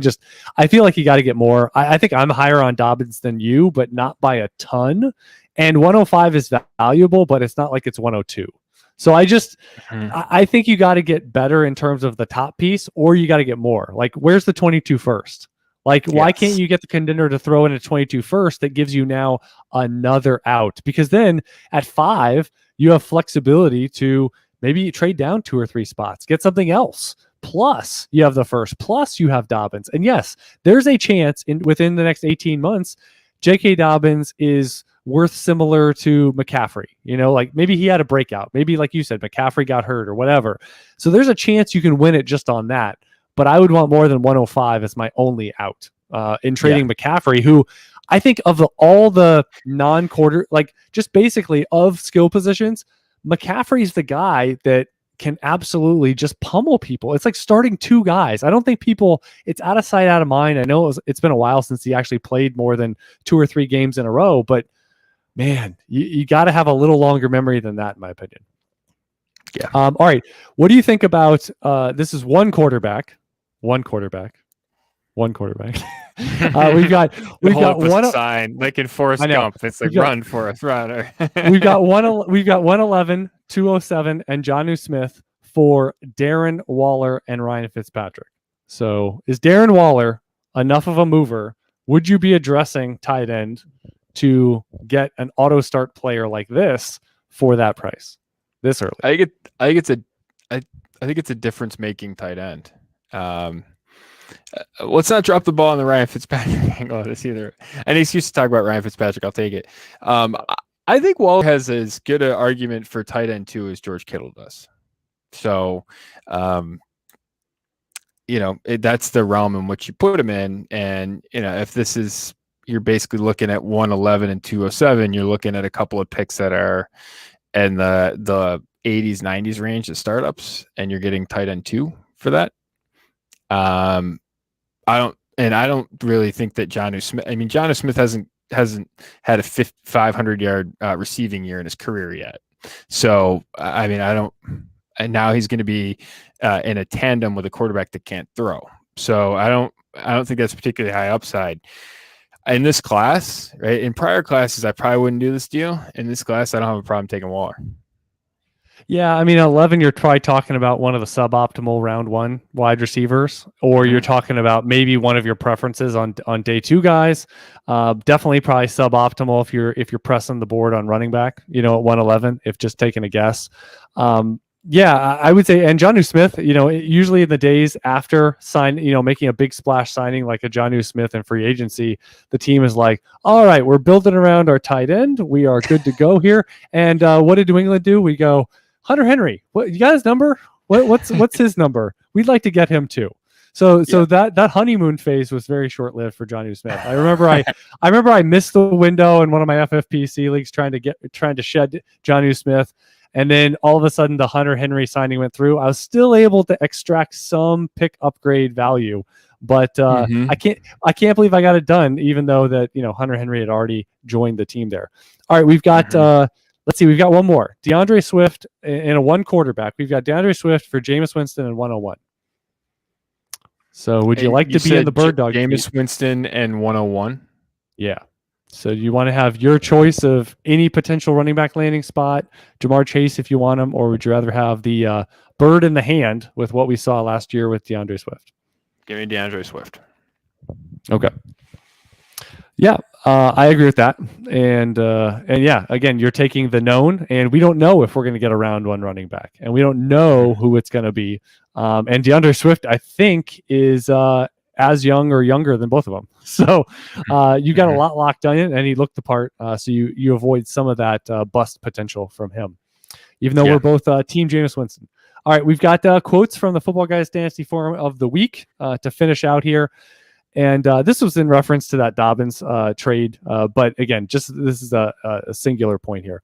S1: feel like you got to get more. I think I'm higher on Dobbins than you, but not by a ton. And 105 is valuable, but it's not like it's 102. So I think you got to get better in terms of the top piece, or you got to get more. Like, where's the 22 first? Like, why can't you get the contender to throw in a 22 first that gives you now another out? Because then at 5, you have flexibility to maybe trade down 2 or 3 spots, get something else. Plus, you have the first. Plus, you have Dobbins. And yes, there's a chance within the next 18 months, J.K. Dobbins is worth similar to McCaffrey. Like maybe he had a breakout. Maybe, like you said, McCaffrey got hurt or whatever. So there's a chance you can win it just on that. But I would want more than 105 as my only out in trading McCaffrey, who I think of all the non-quarter, like just basically of skill positions, McCaffrey's the guy that can absolutely just pummel people. It's like starting 2 guys. I don't think it's out of sight, out of mind. I know it's been a while since he actually played more than 2 or 3 games in a row, but man, you got to have a little longer memory than that, in my opinion.
S2: Yeah.
S1: All right. What do you think about this is one quarterback, One quarterback. we've got
S2: one sign like in Forrest Gump. It's like run, Forrest, run.
S1: we've got 111, 207, and JuJu Smith for Darren Waller and Ryan Fitzpatrick. So is Darren Waller enough of a mover? Would you be addressing tight end to get an auto start player like this for that price this early?
S2: I think it's a difference making tight end. Let's not drop the ball on the Ryan Fitzpatrick angle of this either. Any excuse to talk about Ryan Fitzpatrick, I'll take it. I think Waller has as good an argument for tight end too as George Kittle does. So, that's the realm in which you put him in. And, if this is, you're basically looking at 111 and 207, you're looking at a couple of picks that are in the 80s, 90s range of startups, and you're getting tight end 2 for that. I don't really think that JuJu Smith. I mean, JuJu Smith hasn't had a 500 yard receiving year in his career yet. So I mean, I don't. And now he's going to be in a tandem with a quarterback that can't throw. So I don't think that's particularly high upside in this class. Right? In prior classes, I probably wouldn't do this deal. In this class, I don't have a problem taking Waller.
S1: Yeah, I mean, 11, you're probably talking about one of the suboptimal round 1 wide receivers, or you're talking about maybe one of your preferences on day 2 guys. Definitely probably suboptimal if you're pressing the board on running back, at 111, if just taking a guess. Yeah, I would say, and JuJu Smith, usually in the days after making a big splash signing like a JuJu Smith in free agency, the team is like, all right, we're building around our tight end. We are good to go here. And what did New England do? We go, Hunter Henry, what, you got his number? What's his number? We'd like to get him too. So that honeymoon phase was very short lived for JuJu Smith. I remember I missed the window in one of my FFPC leagues trying to shed JuJu Smith. And then all of a sudden the Hunter Henry signing went through. I was still able to extract some pick upgrade value, but I can't believe I got it done, even though that Hunter Henry had already joined the team there. All right, we've got let's see, we've got one more. DeAndre Swift in a 1 quarterback. We've got DeAndre Swift for Jameis Winston and 101. So would you like to be in the bird dog?
S2: Jameis Winston and 101?
S1: Yeah. So you want to have your choice of any potential running back landing spot, Jamar Chase if you want him, or would you rather have the bird in the hand with what we saw last year with DeAndre Swift?
S2: Give me DeAndre Swift.
S1: Okay. Yeah, I agree with that. And yeah, again, you're taking the known, and we don't know if we're going to get a round 1 running back, and we don't know who it's going to be. And DeAndre Swift, I think, is as young or younger than both of them. So you got a lot locked on it, and he looked the part. So you avoid some of that bust potential from him, even though we're both Team Jameis Winston. All right, we've got quotes from the Footballguys Dynasty Forum of the week to finish out here. And this was in reference to that Dobbins trade. But again, this is a singular point here.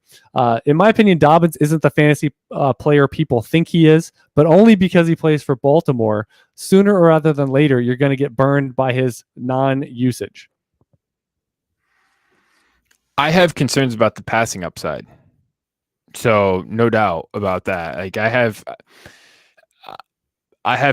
S1: In my opinion, Dobbins isn't the fantasy player people think he is, but only because he plays for Baltimore. Sooner or rather than later, you're going to get burned by his non-usage.
S2: I have concerns about the passing upside. So no doubt about that. Like I have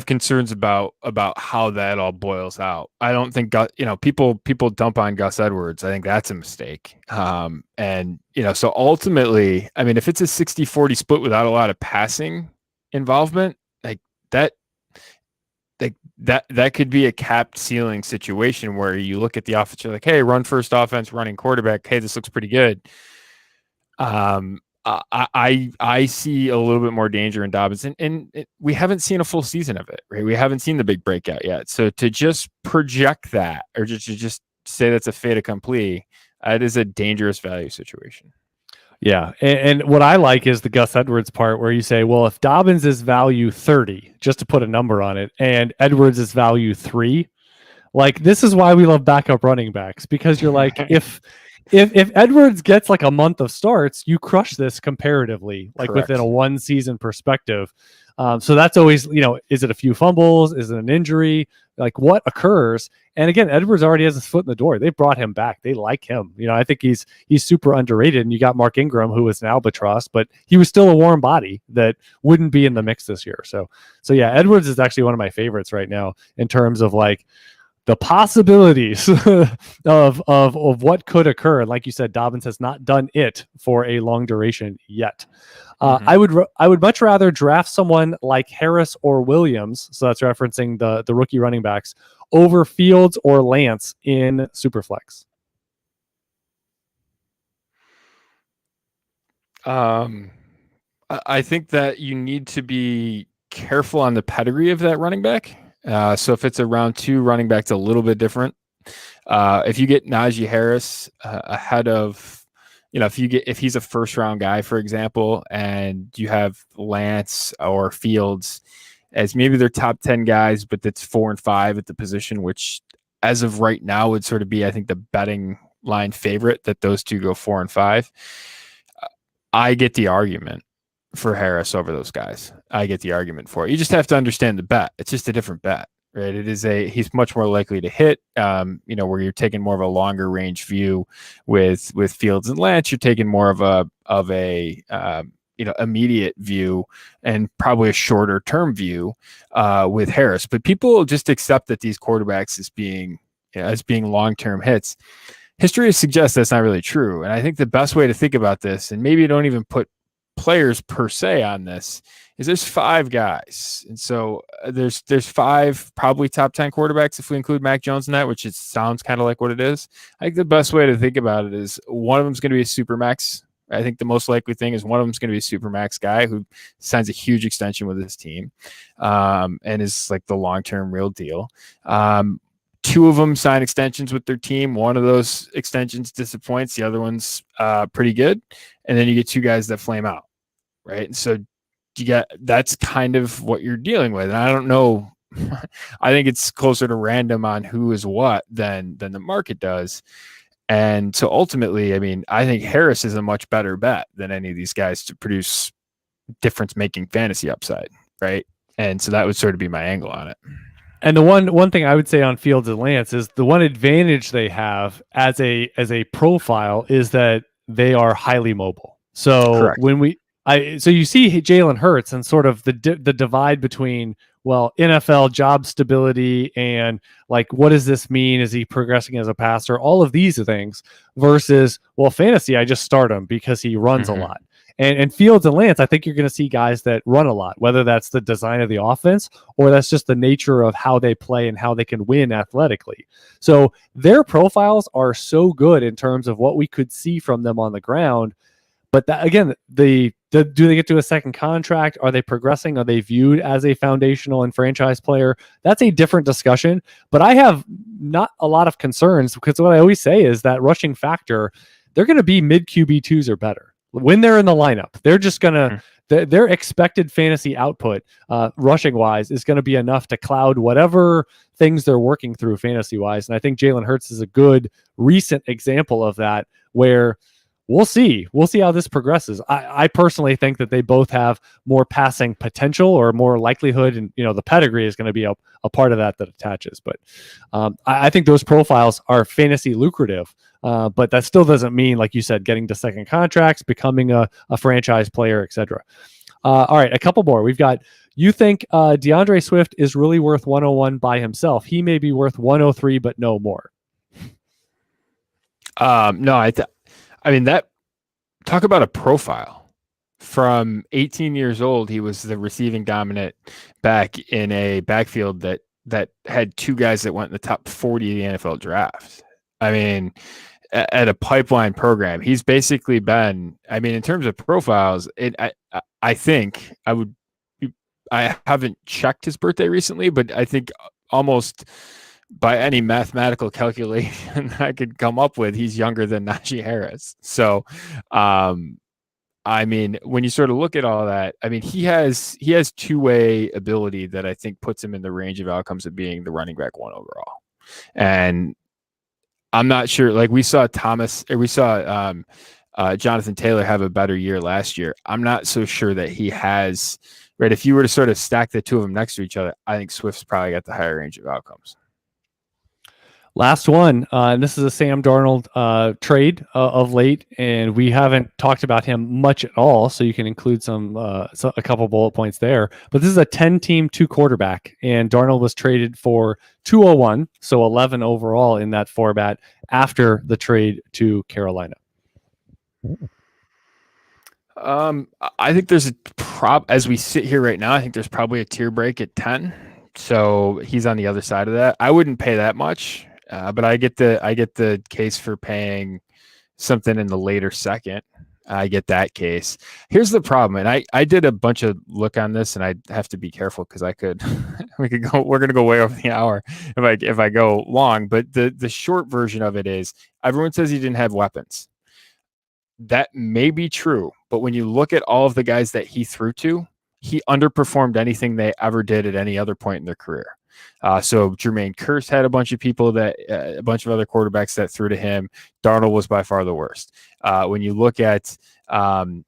S2: concerns about how that all boils out. I don't think people dump on Gus Edwards. I think that's a mistake. And so ultimately, I mean, if it's a 60-40 split without a lot of passing involvement, that could be a capped ceiling situation where you look at the offense, you're like, hey, run first offense, running quarterback. Hey, this looks pretty good. I see a little bit more danger in Dobbins, and we haven't seen a full season of it, right? We haven't seen the big breakout yet. So to just project that, or just say that's a fait accompli, it is a dangerous value situation.
S1: Yeah, and what I like is the Gus Edwards part where you say, well, if Dobbins is value 30, just to put a number on it, and Edwards is value 3, like this is why we love backup running backs, because you're like, if Edwards gets like a month of starts, you crush this comparatively, like
S2: Correct.
S1: within a 1 season perspective. So that's always, is it a few fumbles? Is it an injury? Like what occurs? And again, Edwards already has his foot in the door. They brought him back. They like him. I think he's super underrated. And you got Mark Ingram, who was an albatross, but he was still a warm body that wouldn't be in the mix this year. So yeah, Edwards is actually one of my favorites right now in terms of like, the possibilities of what could occur. Like you said, Dobbins has not done it for a long duration yet. I would much rather draft someone like Harris or Williams, so that's referencing the rookie running backs, over Fields or Lance in Superflex.
S2: I think that you need to be careful on the pedigree of that running back. So if it's a round 2 running back, it's a little bit different. If you get Najee Harris ahead of, if he's a first round guy, for example, and you have Lance or Fields as maybe their top 10 guys, but that's 4 and 5 at the position, which as of right now would sort of be, I think, the betting line favorite that those two go 4 and 5. I get the argument for Harris over those guys. I get the argument for it. You just have to understand the bet. It's just a different bet, right? He's much more likely to hit, where you're taking more of a longer range view with Fields and Lance. You're taking more of a immediate view and probably a shorter term view with Harris. But people just accept that these quarterbacks as being long-term hits. History suggests that's not really true. And I think the best way to think about this, and maybe you don't even put players per se on this, is there's 5 guys. And so there's 5 probably top 10 quarterbacks if we include Mac Jones in that, which it sounds kind of like what it is. I think the best way to think about it is one of them is going to be a super max. I think the most likely thing is one of them is going to be a super max guy who signs a huge extension with his team and is like the long-term real deal. 2 of them sign extensions with their team. One of those extensions disappoints. The other one's pretty good. And then you get 2 guys that flame out, right? And so that's kind of what you're dealing with. And I don't know. I think it's closer to random on who is what than the market does. And so ultimately, I mean, I think Harris is a much better bet than any of these guys to produce difference-making fantasy upside, right? And so that would sort of be my angle on it.
S1: And the one thing I would say on Fields and Lance is the one advantage they have as a profile is that they are highly mobile. So
S2: Correct.
S1: so you see Jalen Hurts and sort of the divide between, well, NFL job stability and like, what does this mean? Is he progressing as a passer? All of these things versus, well, fantasy, I just start him because he runs a lot. And Fields and Lance, I think you're going to see guys that run a lot, whether that's the design of the offense or that's just the nature of how they play and how they can win athletically. So their profiles are so good in terms of what we could see from them on the ground. But that, again, do they get to a second contract? Are they progressing? Are they viewed as a foundational and franchise player? That's a different discussion. But I have not a lot of concerns because what I always say is that rushing factor, they're going to be mid QB2s or better. When they're in the lineup, they're just going to, their expected fantasy output, rushing wise, is going to be enough to cloud whatever things they're working through fantasy wise. And I think Jalen Hurts is a good recent example of that, where we'll see how this progresses. I personally think that they both have more passing potential or more likelihood, and the pedigree is going to be a part of that attaches. But I think those profiles are fantasy lucrative. But that still doesn't mean, like you said, getting to second contracts, becoming a franchise player, etc. All right, a couple more. We've got, you think DeAndre Swift is really worth 101 by himself? He may be worth 103, but no more.
S2: No, I mean, that, talk about a profile. From 18 years old, he was the receiving dominant back in a backfield that had 2 guys that went in the top 40 of the NFL draft. I mean, at a pipeline program, he's basically been, I mean, in terms of profiles, I think I haven't checked his birthday recently, but I think almost by any mathematical calculation I could come up with, he's younger than Najee Harris. So, I mean, when you sort of look at all that, I mean, he has 2-way ability that I think puts him in the range of outcomes of being the running back 1 overall. And I'm not sure, like we saw Jonathan Taylor have a better year last year. I'm not so sure that he has, right? If you were to sort of stack the 2 of them next to each other, I think Swift's probably got the higher range of outcomes.
S1: Last one, and this is a Sam Darnold trade of late, and we haven't talked about him much at all, so you can include a couple bullet points there. But this is a 10-team, 2-quarterback, and Darnold was traded for 201, so 11 overall in that format after the trade to Carolina.
S2: I think there's as we sit here right now, I think there's probably a tier break at 10. So he's on the other side of that. I wouldn't pay that much. But I get the case for paying something in the later second. I get that case. Here's the problem, and I did a bunch of look on this, and I have to be careful because we're gonna go way over the hour if I go long. But the short version of it is everyone says he didn't have weapons. That may be true, but when you look at all of the guys that he threw to, he underperformed anything they ever did at any other point in their career. So Jermaine Kearse had a bunch of people a bunch of other quarterbacks that threw to him. Darnold was by far the worst. When you look at Quincy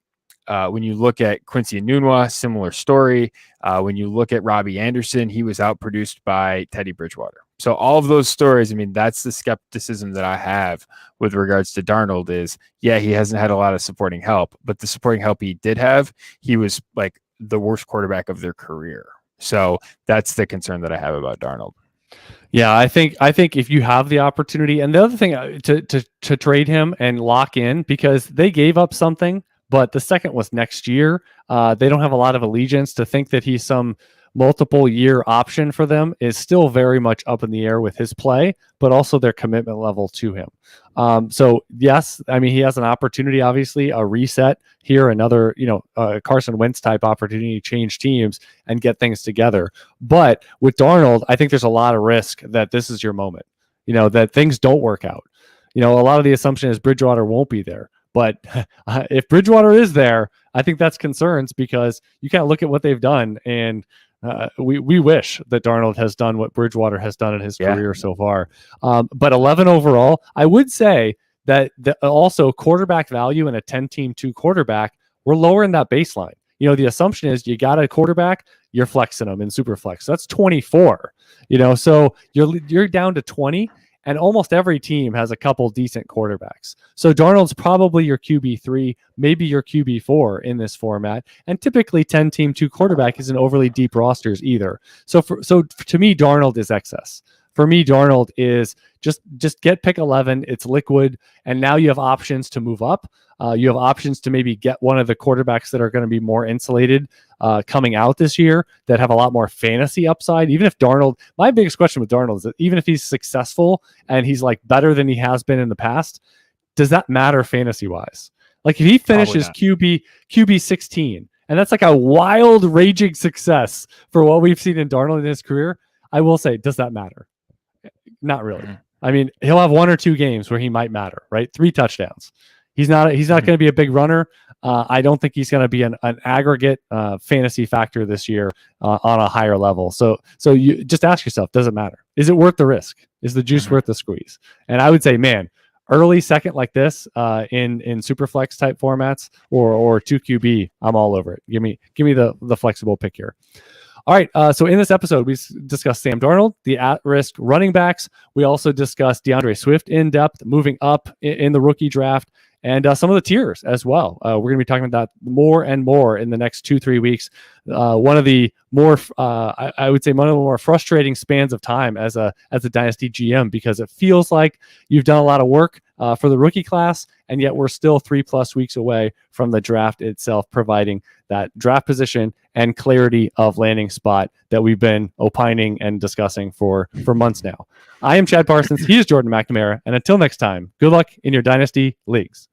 S2: Enunwa, similar story. When you look at Robbie Anderson, he was outproduced by Teddy Bridgewater. So all of those stories, I mean, that's the skepticism that I have with regards to Darnold is, yeah, he hasn't had a lot of supporting help, but the supporting help he did have, he was like the worst quarterback of their career. So that's the concern that I have about Darnold.
S1: Yeah, I think if you have the opportunity, and the other thing to trade him and lock in, because they gave up something, but the second was next year. They don't have a lot of allegiance. To think that he's some multiple year option for them is still very much up in the air with his play, but also their commitment level to him. So yes, I mean, he has an opportunity, obviously a reset here, another, Carson Wentz type opportunity to change teams and get things together. But with Darnold, I think there's a lot of risk that this is your moment, that things don't work out. A lot of the assumption is Bridgewater won't be there. But if Bridgewater is there, I think that's concerns, because you can't look at what they've done. And we wish that Darnold has done what Bridgewater has done in his career so far. But 11 overall, I would say that also quarterback value in a 10-team 2-quarterback, we're lowering that baseline. The assumption is you got a quarterback, you're flexing them in super flex. So that's 24, so you're down to 20. And almost every team has a couple decent quarterbacks. So Darnold's probably your QB3, maybe your QB4 in this format. And typically 10-team 2-quarterback isn't overly deep rosters either. So to me, Darnold is excess. For me, Darnold is just get pick 11. It's liquid. And now you have options to move up. You have options to maybe get one of the quarterbacks that are going to be more insulated coming out this year, that have a lot more fantasy upside. Even if Darnold, my biggest question with Darnold is that even if he's successful and he's like better than he has been in the past, does that matter fantasy wise? Like if he finishes QB 16, and that's like a wild raging success for what we've seen in Darnold in his career, I will say, does that matter? Not really. I mean, he'll have 1 or 2 games where he might matter, right? 3 touchdowns. He's not going to be a big runner. I don't think he's going to be an aggregate fantasy factor this year on a higher level. So you just ask yourself, does it matter? Is it worth the risk? Is the juice worth the squeeze? And I would say, man, early second like this in super flex type formats or 2 QB, I'm all over it. Give me the flexible pick here. All right, so in this episode, we discussed Sam Darnold, the at-risk running backs. We also discussed DeAndre Swift in depth, moving up in the rookie draft, and some of the tiers as well. We're going to be talking about that more and more in the next 2-3 weeks. One of the more, I would say, one of the more frustrating spans of time as a Dynasty GM, because it feels like you've done a lot of work for the rookie class, and yet we're still 3+ weeks away from the draft itself, providing that draft position and clarity of landing spot that we've been opining and discussing for months now. I am Chad Parsons. He is Jordan McNamara. And until next time, good luck in your Dynasty leagues.